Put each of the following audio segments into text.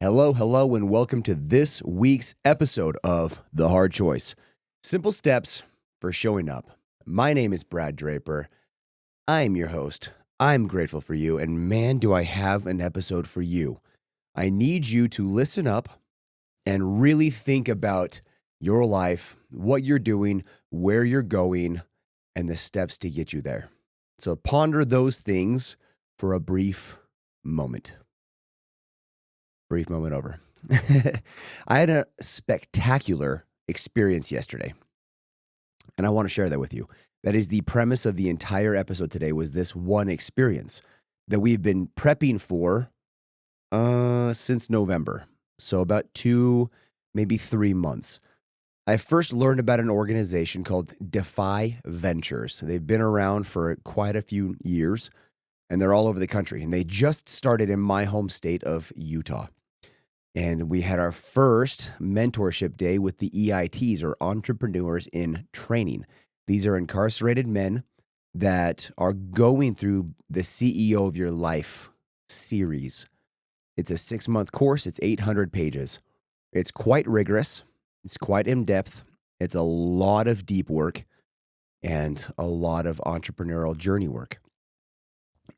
Hello, hello, and welcome to this week's episode of The Hard Choice. Simple steps for showing up. My name is Brad Draper. I'm your host. I'm grateful for you, and man, do I have an episode for you. I need you to listen up and really think about your life, what you're doing, where you're going, and the steps to get you there. So ponder those things for a brief moment. Brief moment over. I had a spectacular experience yesterday, and I want to share that with you. That is the premise of the entire episode today, was this one experience that we've been prepping for since November. So about 2, maybe 3 months. I first learned about an organization called Defy Ventures. They've been around for quite a few years, and they're all over the country. And they just started in my home state of Utah. And we had our first mentorship day with the EITs, or entrepreneurs in training. These are incarcerated men that are going through the CEO of Your Life series. It's a 6-month course. It's 800 pages. It's quite rigorous. It's quite in-depth. It's a lot of deep work and a lot of entrepreneurial journey work.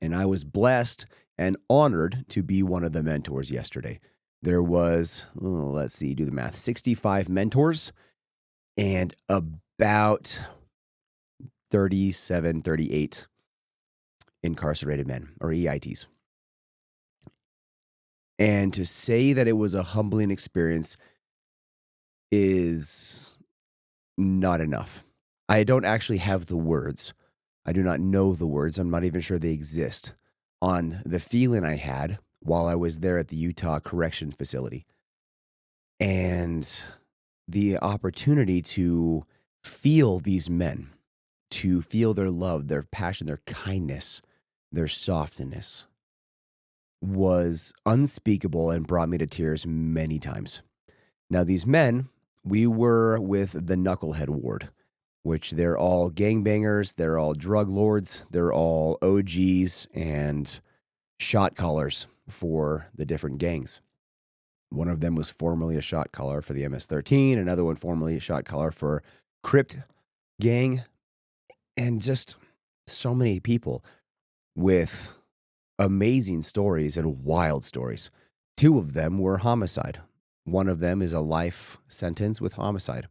And I was blessed and honored to be one of the mentors yesterday. There was, let's see, do the math, 65 mentors and about 37, 38 incarcerated men, or EITs. And to say that it was a humbling experience is not enough. I don't actually have the words. I do not know the words. I'm not even sure they exist on the feeling I had while I was there at the Utah Correction Facility. And the opportunity to feel these men, to feel their love, their passion, their kindness, their softness was unspeakable and brought me to tears many times. Now, these men, we were with the Knucklehead Ward, which they're all gangbangers, they're all drug lords, they're all OGs and shot callers for the different gangs. One of them was formerly a shot caller for the MS-13, another one formerly a shot caller for Crypt gang, and just so many people with amazing stories and wild stories. 2 of them were homicide. One of them is a life sentence with homicide.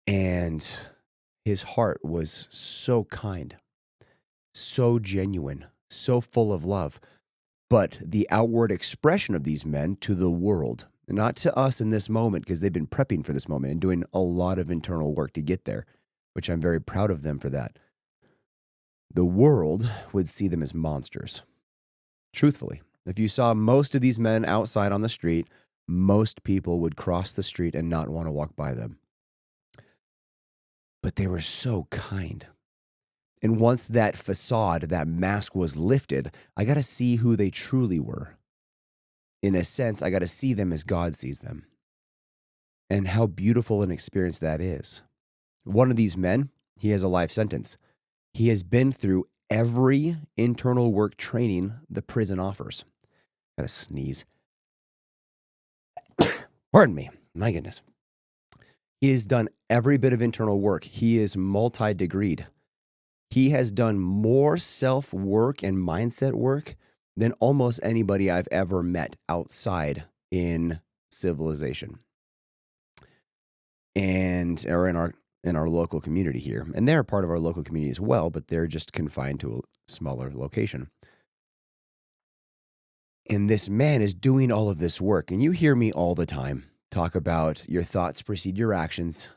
And his heart was so kind, so genuine, so full of love. But the outward expression of these men to the world, not to us in this moment, because they've been prepping for this moment and doing a lot of internal work to get there, which I'm very proud of them for that. The world would see them as monsters. Truthfully, if you saw most of these men outside on the street, most people would cross the street and not want to walk by them. But they were so kind. And once that facade, that mask was lifted, I got to see who they truly were. In a sense, I got to see them as God sees them. And how beautiful an experience that is. One of these men, he has a life sentence. He has been through every internal work training the prison offers. Got to sneeze. Pardon me. My goodness. He has done every bit of internal work. He is multi-degreed. He has done more self-work and mindset work than almost anybody I've ever met outside in civilization or in our local community here. And they're part of our local community as well, but they're just confined to a smaller location. And this man is doing all of this work. And you hear me all the time talk about your thoughts precede your actions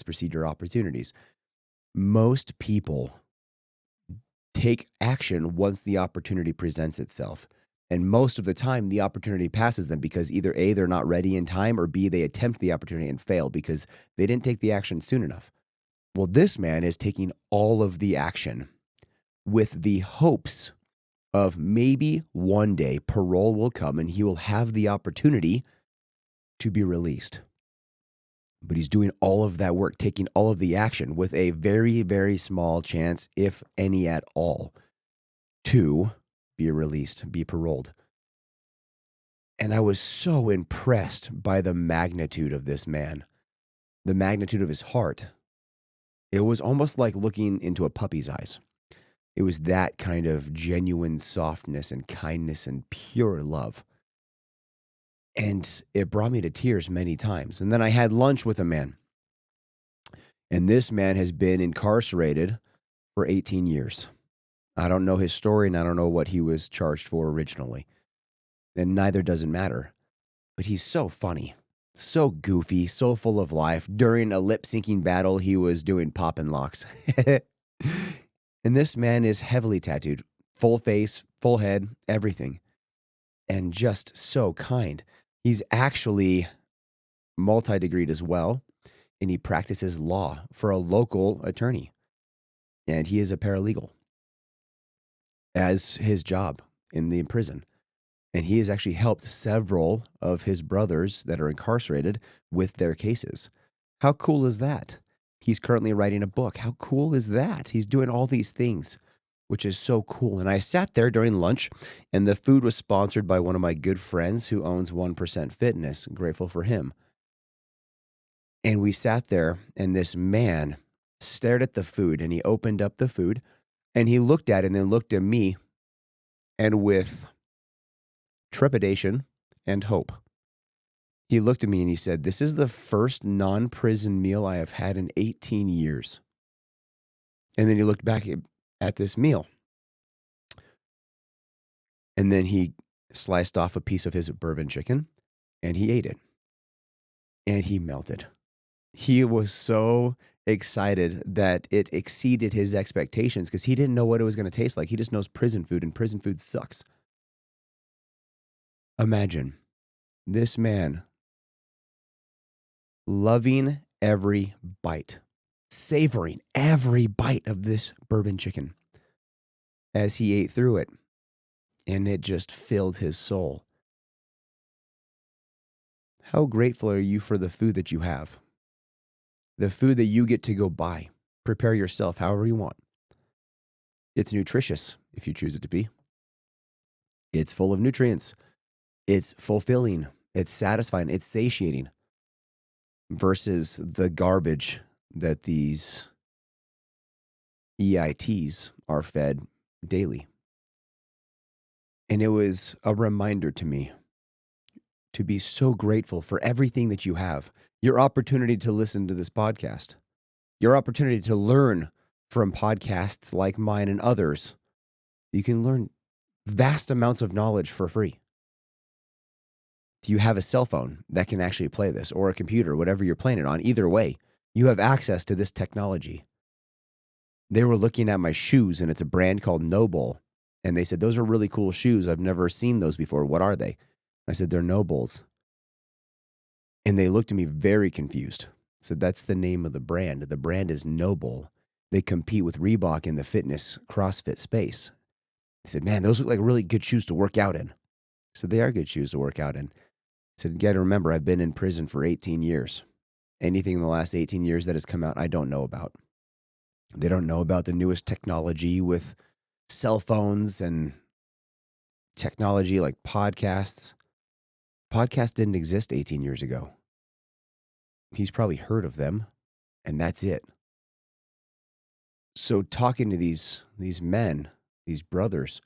precede your opportunities. Most people take action once the opportunity presents itself. And most of the time, the opportunity passes them because either A, they're not ready in time, or B, they attempt the opportunity and fail because they didn't take the action soon enough. Well, this man is taking all of the action with the hopes of maybe one day parole will come and he will have the opportunity to be released. But he's doing all of that work, taking all of the action with a very, very small chance, if any at all, to be released, be paroled. And I was so impressed by the magnitude of this man, the magnitude of his heart. It was almost like looking into a puppy's eyes. It was that kind of genuine softness and kindness and pure love. And it brought me to tears many times. And then I had lunch with a man. And this man has been incarcerated for 18 years. I don't know his story, and I don't know what he was charged for originally. And neither does it matter. But he's so funny, so goofy, so full of life. During a lip syncing battle, he was doing pop and locks. And this man is heavily tattooed, full face, full head, everything. And just so kind. He's actually multi-degreed as well, and he practices law for a local attorney. And he is a paralegal as his job in the prison. And he has actually helped several of his brothers that are incarcerated with their cases. How cool is that? He's currently writing a book. How cool is that? He's doing all these things, which is so cool. And I sat there during lunch, and the food was sponsored by one of my good friends who owns 1% Fitness. I'm grateful for him. And we sat there, and this man stared at the food, and he opened up the food, and he looked at it and then looked at me, and with trepidation and hope, he looked at me and he said, "This is the first non-prison meal I have had in 18 years." And then he looked back at this meal. And then he sliced off a piece of his bourbon chicken and he ate it. And he melted. He was so excited that it exceeded his expectations because he didn't know what it was going to taste like. He just knows prison food, and prison food sucks. Imagine this man loving every bite, savoring every bite of this bourbon chicken as he ate through it, and it just filled his soul. How grateful are you for the food that you have? The food that you get to go buy, prepare yourself however you want. It's nutritious if you choose it to be. It's full of nutrients. It's fulfilling. It's satisfying. It's satiating versus the garbage that these EITs are fed daily. And it was a reminder to me to be so grateful for everything that you have. Your opportunity to listen to this podcast, your opportunity to learn from podcasts like mine and others. You can learn vast amounts of knowledge for free. Do you have a cell phone that can actually play this, or a computer, whatever you're playing it on? Either way, you have access to this technology. They were looking at my shoes, and it's a brand called Noble. And they said, "Those are really cool shoes. I've never seen those before. What are they?" I said, "They're Nobles." And they looked at me very confused. I said, "That's the name of the brand. The brand is Noble. They compete with Reebok in the fitness CrossFit space." I said, "Man, those look like really good shoes to work out in." I said, "They are good shoes to work out in." I said, "You got to remember, I've been in prison for 18 years. Anything in the last 18 years that has come out, I don't know about." They don't know about the newest technology with cell phones and technology like podcasts. Podcasts didn't exist 18 years ago. He's probably heard of them, and that's it. So talking to these men, these brothers,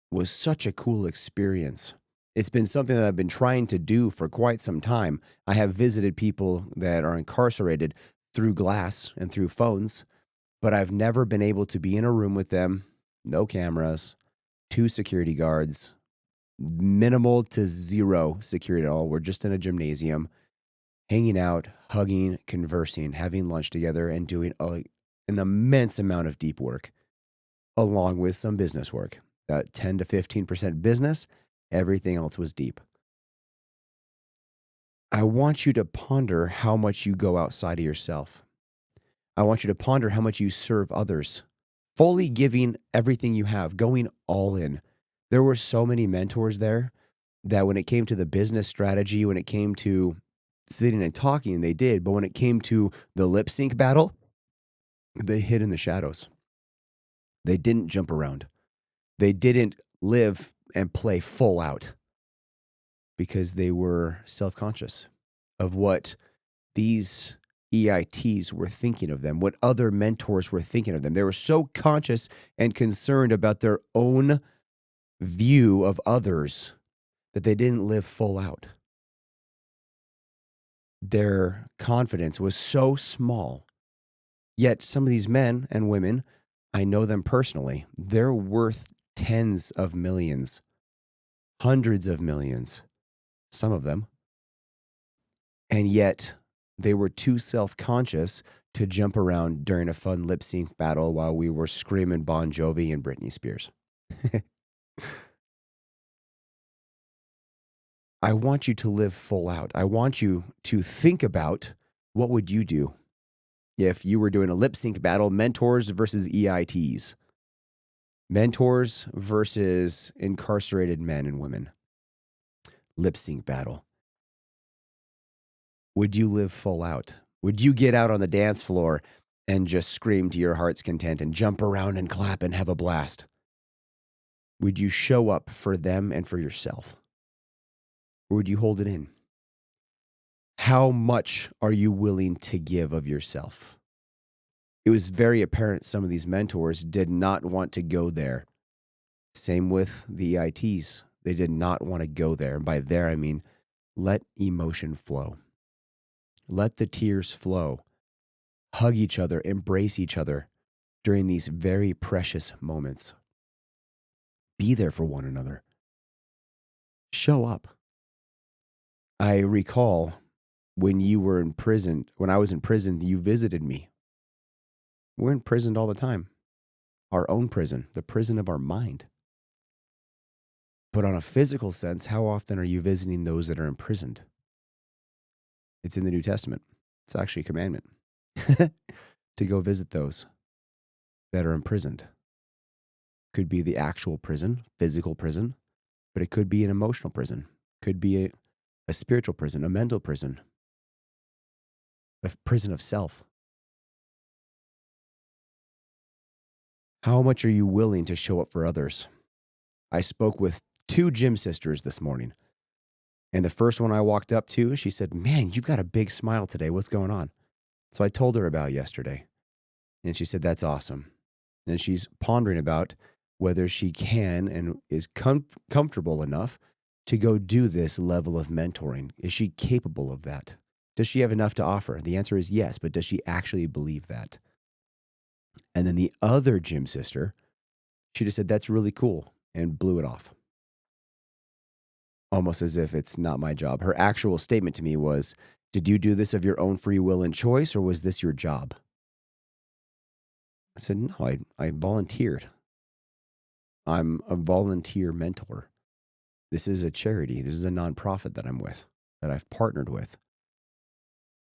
was such a cool experience. It's been something that I've been trying to do for quite some time. I have visited people that are incarcerated through glass and through phones, but I've never been able to be in a room with them, no cameras, 2 security guards, minimal to zero security at all. We're just in a gymnasium, hanging out, hugging, conversing, having lunch together, and doing an immense amount of deep work, along with some business work. 10 to 15% business, everything else was deep. I want you to ponder how much you go outside of yourself. I want you to ponder how much you serve others, fully giving everything you have, going all in. There were so many mentors there that when it came to the business strategy, when it came to sitting and talking, they did. But when it came to the lip sync battle, they hid in the shadows. They didn't jump around. They didn't live and play full out. because they were self-conscious of what these EITs were thinking of them, what other mentors were thinking of them. They were so conscious and concerned about their own view of others that they didn't live full out. Their confidence was so small. Yet some of these men and women, I know them personally, they're worth tens of millions, hundreds of millions, some of them. And yet they were too self-conscious to jump around during a fun lip sync battle while we were screaming Bon Jovi and Britney Spears. I want you to live full out. I want you to think about, what would you do if you were doing a lip sync battle, mentors versus EITs, mentors versus incarcerated men and women, lip sync battle. Would you live full out? Would you get out on the dance floor and just scream to your heart's content and jump around and clap and have a blast? Would you show up for them and for yourself? Or would you hold it in? How much are you willing to give of yourself? It was very apparent some of these mentors did not want to go there. Same with the EITs. They did not want to go there. And by there, I mean, let emotion flow. Let the tears flow. Hug each other, embrace each other during these very precious moments. Be there for one another. Show up. I recall when you were in prison, when I was in prison, you visited me. We're imprisoned all the time. Our own prison, the prison of our mind. But on a physical sense, how often are you visiting those that are imprisoned? It's in the New Testament. It's actually a commandment to go visit those that are imprisoned. Could be the actual prison, physical prison, but it could be an emotional prison. Could be a spiritual prison, a mental prison, a prison of self. How much are you willing to show up for others? I spoke with 2 gym sisters this morning. And the first one I walked up to, she said, "Man, you've got a big smile today. What's going on?" So I told her about yesterday. And she said, "That's awesome." And she's pondering about whether she can and is comfortable enough to go do this level of mentoring. Is she capable of that? Does she have enough to offer? The answer is yes, but does she actually believe that? And then the other gym sister, she just said, "That's really cool," and blew it off. Almost as if it's not my job. Her actual statement to me was, "Did you do this of your own free will and choice, or was this your job?" I said, "No, I volunteered. I'm a volunteer mentor. This is a charity. This is a nonprofit that I'm with, that I've partnered with."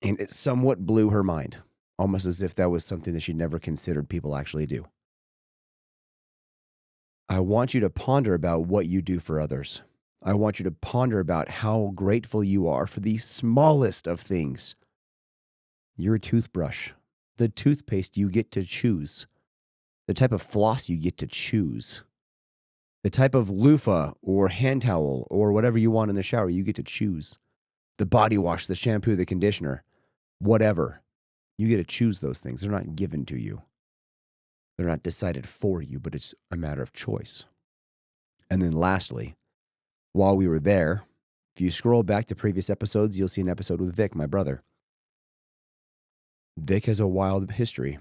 And it somewhat blew her mind, almost as if that was something that she'd never considered people actually do. I want you to ponder about what you do for others. I want you to ponder about how grateful you are for the smallest of things. Your toothbrush, the toothpaste you get to choose, the type of floss you get to choose, the type of loofah or hand towel or whatever you want in the shower, you get to choose. The body wash, the shampoo, the conditioner, whatever. You get to choose those things. They're not given to you. They're not decided for you, but it's a matter of choice. And then lastly, while we were there, if you scroll back to previous episodes, you'll see an episode with Vic, my brother. Vic has a wild history.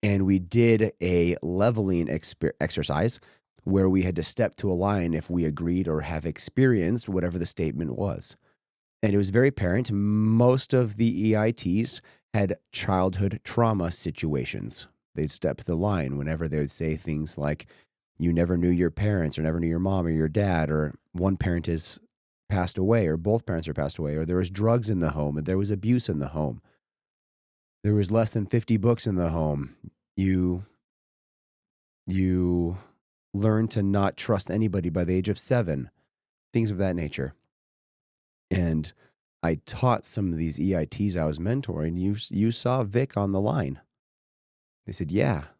And we did a leveling exercise where we had to step to a line if we agreed or have experienced whatever the statement was. And it was very apparent most of the EITs had childhood trauma situations. They'd step the line whenever they would say things like, "You never knew your parents, or never knew your mom or your dad," or "one parent has passed away," or "both parents are passed away," or "there was drugs in the home," and "there was abuse in the home." There was less than 50 books in the home. You learn to not trust anybody by the age of 7, things of that nature. And I taught some of these EITs I was mentoring. You saw Vic on the line. They said, "Yeah." I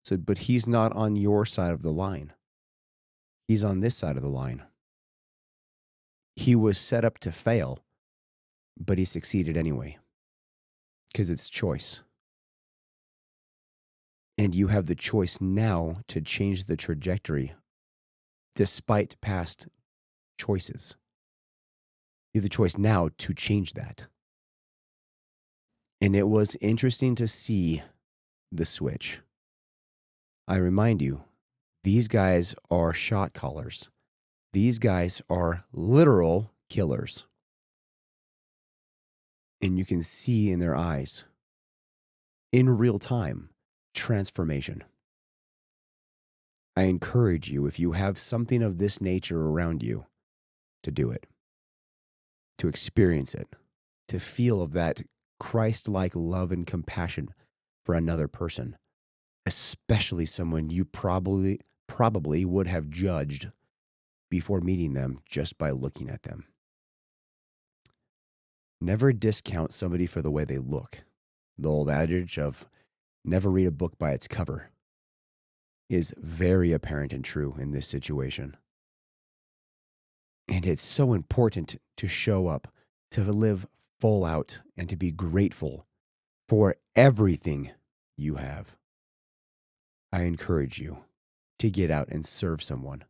said, "But he's not on your side of the line. He's on this side of the line." He was set up to fail, but he succeeded anyway because it's choice. And you have the choice now to change the trajectory despite past choices. You have the choice now to change that. And it was interesting to see the switch. I remind you, these guys are shot callers. These guys are literal killers. And you can see in their eyes, in real time, transformation. I encourage you, if you have something of this nature around you, to do it, to experience it, to feel of that Christ-like love and compassion for another person, especially someone you probably would have judged before meeting them just by looking at them. Never discount somebody for the way they look. The old adage of never read a book by its cover is very apparent and true in this situation. And it's so important to show up, to live full out, and to be grateful for everything you have. I encourage you to get out and serve someone,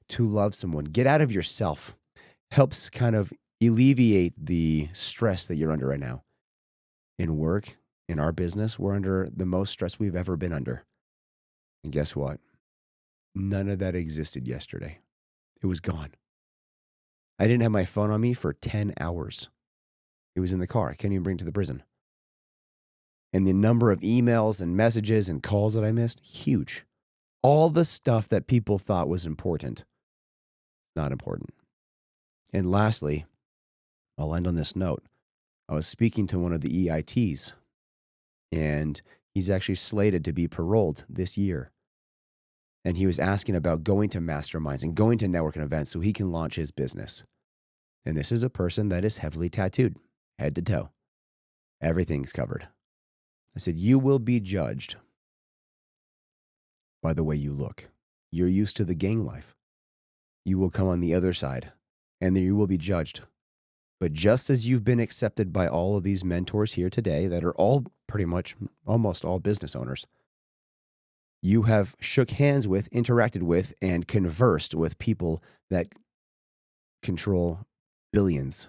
to love someone. Get out of yourself. Helps kind of alleviate the stress that you're under right now. In work, in our business, we're under the most stress we've ever been under. And guess what? None of that existed yesterday. It was gone. I didn't have my phone on me for 10 hours. It was in the car. I couldn't even bring it to the prison. And the number of emails and messages and calls that I missed, huge. All the stuff that people thought was important, not important. And lastly, I'll end on this note. I was speaking to one of the EITs, and he's actually slated to be paroled this year. And he was asking about going to masterminds and going to networking events so he can launch his business. And this is a person that is heavily tattooed, head to toe. Everything's covered. I said, you will be judged by the way you look. You're used to the gang life. You will come on the other side, and then you will be judged. But just as you've been accepted by all of these mentors here today that are all pretty much almost all business owners, you have shook hands with, interacted with, and conversed with people that control billions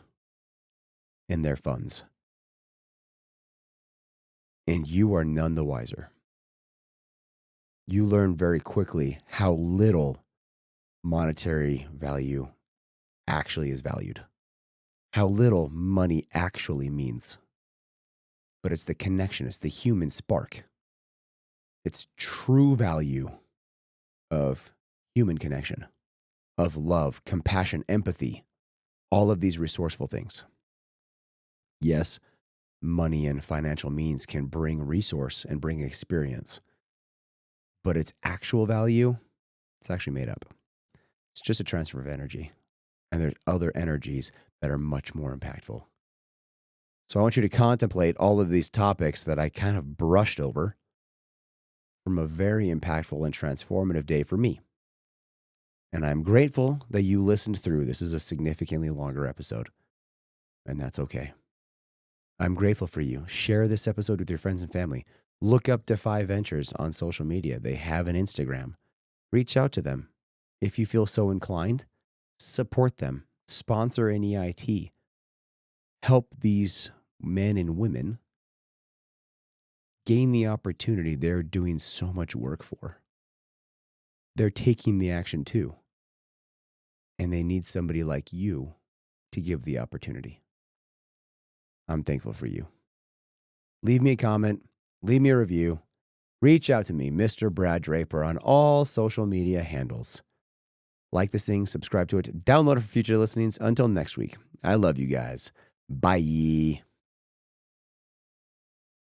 in their funds. And you are none the wiser. You learn very quickly how little monetary value actually is valued, how little money actually means. But it's the connection, it's the human spark. It's true value of human connection, of love, compassion, empathy, all of these resourceful things. Yes, money and financial means can bring resource and bring experience, but its actual value, it's actually made up. It's just a transfer of energy. And there's other energies that are much more impactful. So I want you to contemplate all of these topics that I kind of brushed over from a very impactful and transformative day for me. And I'm grateful that you listened through. This is a significantly longer episode, and that's okay. I'm grateful for you. Share this episode with your friends and family. Look up Defy Ventures on social media. They have an Instagram. Reach out to them. If you feel so inclined, support them. Sponsor an EIT. Help these men and women gain the opportunity they're doing so much work for. They're taking the action too. And they need somebody like you to give the opportunity. I'm thankful for you. Leave me a comment. Leave me a review. Reach out to me, Mr. Brad Draper, on all social media handles. Like this thing, subscribe to it, download it for future listenings. Until next week, I love you guys. Bye.